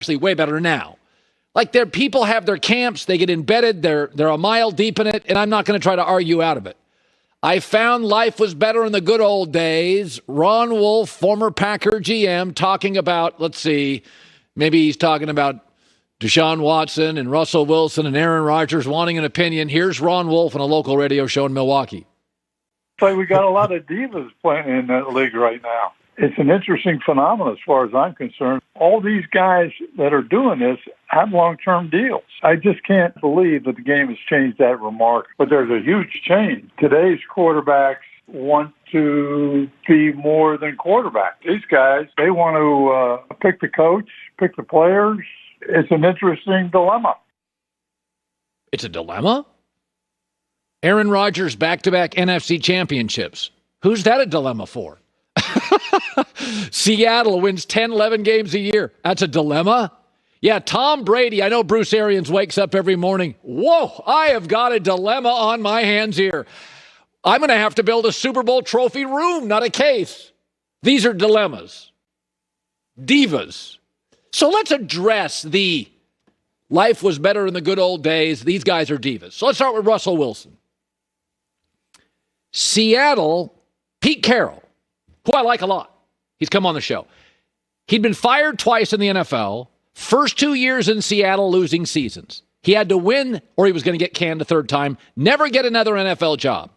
actually way better now. Like people have their camps, they get embedded, they're a mile deep in it, and I'm not going to try to argue out of it. I found life was better in the good old days. Ron Wolf, former Packer GM, talking about, let's see, maybe he's talking about Deshaun Watson and Russell Wilson and Aaron Rodgers wanting an opinion. Here's Ron Wolf on a local radio show in Milwaukee. So we got a lot of divas playing in that league right now. It's an interesting phenomenon as far as I'm concerned. All these guys that are doing this have long-term deals. I just can't believe that the game has changed that remark, but there's a huge change. Today's quarterbacks want to be more than quarterbacks. These guys, they want to pick the coach, pick the players. It's an interesting dilemma. It's a dilemma? Aaron Rodgers back-to-back NFC championships. Who's that a dilemma for? Seattle wins 10, 11 games a year. That's a dilemma? Yeah, Tom Brady. I know Bruce Arians wakes up every morning. Whoa, I have got a dilemma on my hands here. I'm going to have to build a Super Bowl trophy room, not a case. These are dilemmas. Divas. So let's address the life was better in the good old days. These guys are divas. So let's start with Russell Wilson. Seattle, Pete Carroll, who I like a lot. He's come on the show. He'd been fired twice in the NFL. First 2 years in Seattle, losing seasons. He had to win or he was going to get canned a third time. Never get another NFL job.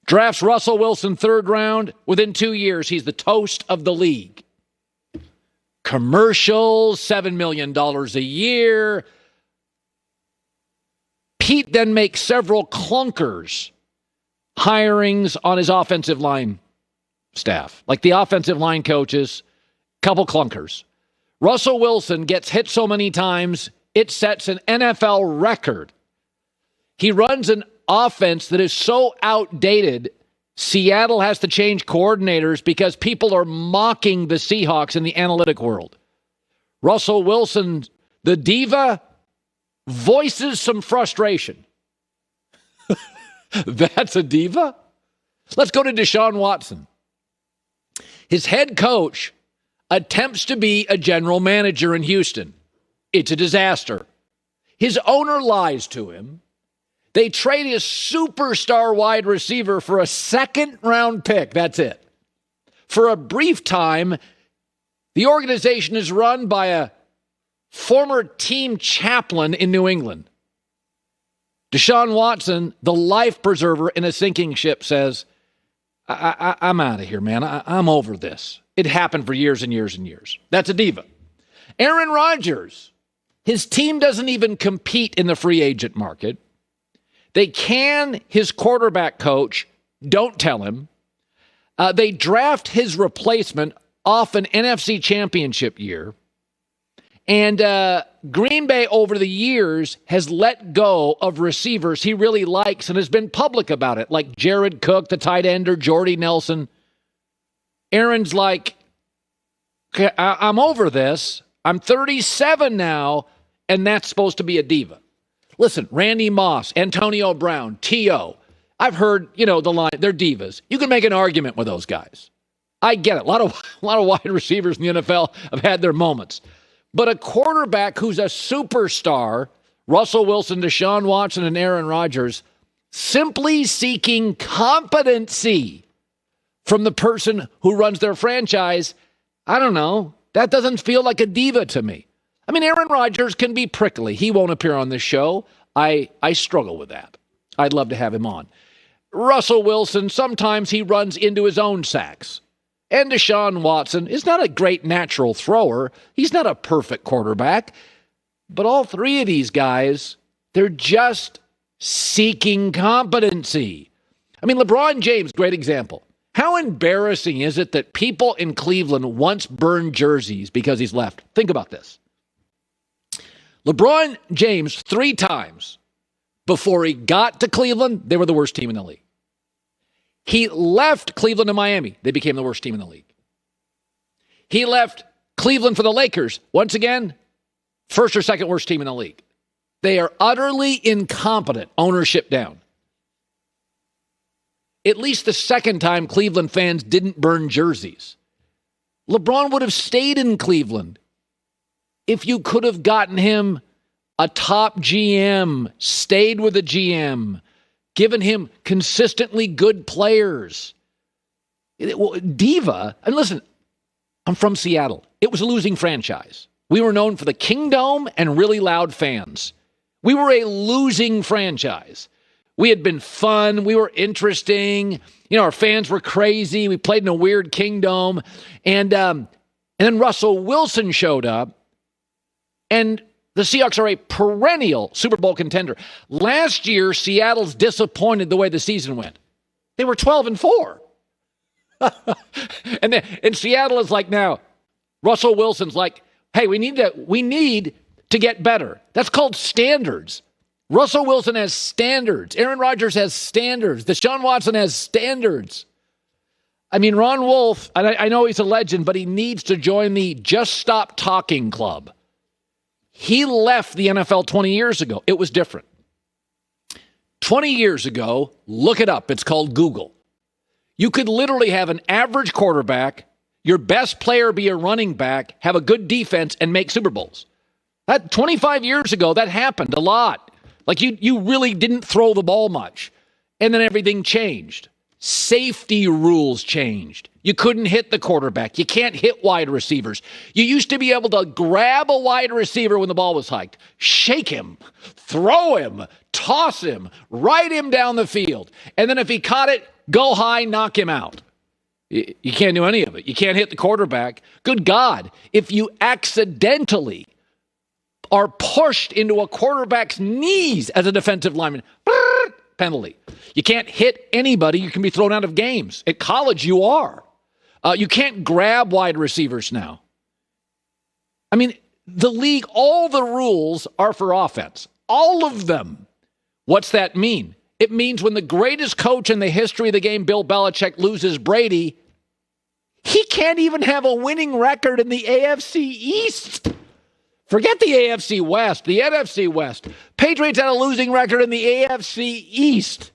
Drafts Russell Wilson third round. Within 2 years, he's the toast of the league. Commercials, $7 million a year. Pete then makes several clunkers hirings on his offensive line staff, like the offensive line coaches, couple clunkers. Russell Wilson gets hit so many times, it sets an NFL record. He runs an offense that is so outdated, Seattle has to change coordinators because people are mocking the Seahawks in the analytic world. Russell Wilson, the diva, voices some frustration. That's a diva? Let's go to Deshaun Watson. His head coach attempts to be a general manager in Houston. It's a disaster. His owner lies to him. They trade his superstar wide receiver for a second-round pick. That's it. For a brief time, the organization is run by a former team chaplain in New England. Deshaun Watson, the life preserver in a sinking ship, says, I'm out of here, man. I'm over this. It happened for years and years and years. That's a diva. Aaron Rodgers, his team doesn't even compete in the free agent market. They can his quarterback coach, don't tell him. They draft his replacement off an NFC championship year. And Green Bay over the years has let go of receivers he really likes and has been public about it, like Jared Cook, the tight ender, Jordy Nelson. Aaron's like, okay, I'm over this. I'm 37 now, and that's supposed to be a diva. Listen, Randy Moss, Antonio Brown, T.O., I've heard, the line, they're divas. You can make an argument with those guys. I get it. A lot of wide receivers in the NFL have had their moments. But a quarterback who's a superstar, Russell Wilson, Deshaun Watson, and Aaron Rodgers, simply seeking competency from the person who runs their franchise, I don't know. That doesn't feel like a diva to me. I mean, Aaron Rodgers can be prickly. He won't appear on this show. I struggle with that. I'd love to have him on. Russell Wilson, sometimes he runs into his own sacks. And Deshaun Watson is not a great natural thrower. He's not a perfect quarterback. But all three of these guys, they're just seeking competency. I mean, LeBron James, great example. How embarrassing is it that people in Cleveland once burned jerseys because he's left? Think about this. LeBron James, 3 times before he got to Cleveland, they were the worst team in the league. He left Cleveland to Miami. They became the worst team in the league. He left Cleveland for the Lakers. Once again, first or second worst team in the league. They are utterly incompetent, ownership down. At least the second time Cleveland fans didn't burn jerseys. LeBron would have stayed in Cleveland if you could have gotten him a top GM, stayed with a GM, given him consistently good players. Diva, and listen, I'm from Seattle. It was a losing franchise. We were known for the Kingdome and really loud fans. We were a losing franchise. We had been fun. We were interesting. Our fans were crazy. We played in a weird Kingdome. And then Russell Wilson showed up, and the Seahawks are a perennial Super Bowl contender. Last year, Seattle's disappointed the way the season went. They were 12-4. and Seattle is like now, Russell Wilson's like, hey, we need to get better. That's called standards. Russell Wilson has standards. Aaron Rodgers has standards. Deshaun Watson has standards. I mean, Ron Wolf, I know he's a legend, but he needs to join the Just Stop Talking Club. He left the NFL 20 years ago. It was different. 20 years ago, look it up. It's called Google. You could literally have an average quarterback, your best player be a running back, have a good defense, and make Super Bowls. That 25 years ago, that happened a lot. Like you really didn't throw the ball much. And then everything changed. Safety rules changed. You couldn't hit the quarterback. You can't hit wide receivers. You used to be able to grab a wide receiver when the ball was hiked, shake him, throw him, toss him, ride him down the field. And then if he caught it, go high, knock him out. You can't do any of it. You can't hit the quarterback. Good God, if you accidentally are pushed into a quarterback's knees as a defensive lineman, penalty. You can't hit anybody. You can be thrown out of games. At college, you are. You can't grab wide receivers now. I mean, the league, all the rules are for offense. All of them. What's that mean? It means when the greatest coach in the history of the game, Bill Belichick, loses Brady, he can't even have a winning record in the AFC East. Forget the AFC West, the NFC West. Patriots had a losing record in the AFC East.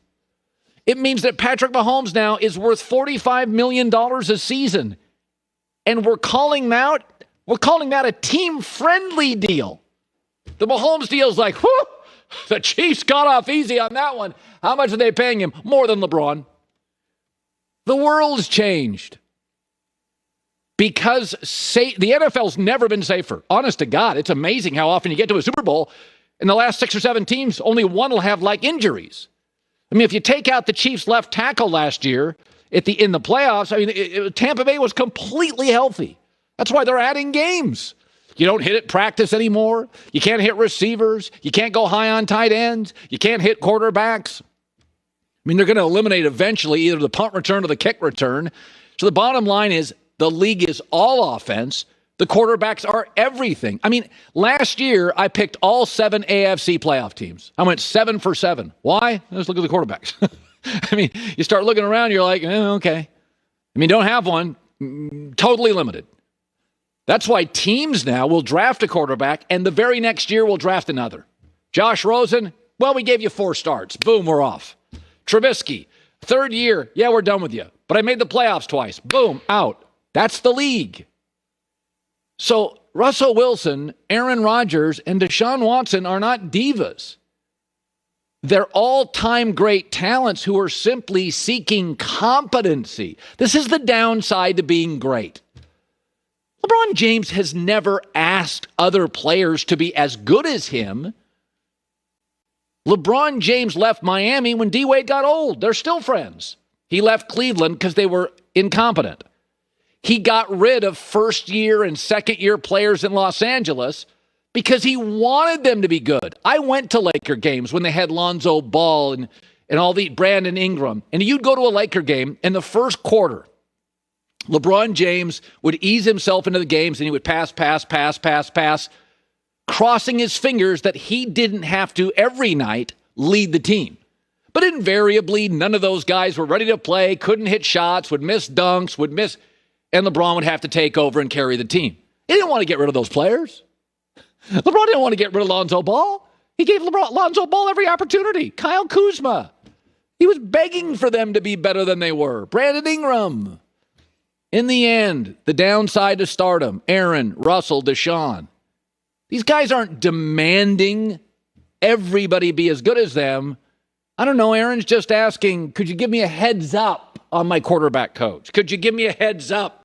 It means that Patrick Mahomes now is worth $45 million a season. And we're calling that a team-friendly deal. The Mahomes deal is like, whew, the Chiefs got off easy on that one. How much are they paying him? More than LeBron. The world's changed. Because the NFL's never been safer. Honest to God, it's amazing how often you get to a Super Bowl. In the last 6 or 7 teams, only one will have injuries. I mean, if you take out the Chiefs' left tackle last year in the playoffs, I mean, Tampa Bay was completely healthy. That's why they're adding games. You don't hit at practice anymore. You can't hit receivers. You can't go high on tight ends. You can't hit quarterbacks. I mean, they're going to eliminate eventually either the punt return or the kick return. So the bottom line is the league is all offense. The quarterbacks are everything. I mean, last year I picked all 7 AFC playoff teams. I went 7 for 7. Why? Let's look at the quarterbacks. I mean, you start looking around, you're like, okay. I mean, don't have one. Totally limited. That's why teams now will draft a quarterback, and the very next year will draft another. Josh Rosen, well, we gave you 4 starts. Boom, we're off. Trubisky, 3rd year, yeah, we're done with you. But I made the playoffs twice. Boom, out. That's the league. So Russell Wilson, Aaron Rodgers, and Deshaun Watson are not divas. They're all-time great talents who are simply seeking competency. This is the downside to being great. LeBron James has never asked other players to be as good as him. LeBron James left Miami when D-Wade got old. They're still friends. He left Cleveland because they were incompetent. He got rid of first-year and second-year players in Los Angeles because he wanted them to be good. I went to Laker games when they had Lonzo Ball and all the Brandon Ingram. And you'd go to a Laker game in the first quarter. LeBron James would ease himself into the games and he would pass, crossing his fingers that he didn't have to every night lead the team. But invariably, none of those guys were ready to play, couldn't hit shots, would miss dunks, and LeBron would have to take over and carry the team. He didn't want to get rid of those players. LeBron didn't want to get rid of Lonzo Ball. He gave Lonzo Ball every opportunity. Kyle Kuzma. He was begging for them to be better than they were. Brandon Ingram. In the end, the downside to stardom, Aaron, Russell, Deshaun. These guys aren't demanding everybody be as good as them. I don't know, Aaron's just asking, could you give me a heads up on my quarterback coach? Could you give me a heads up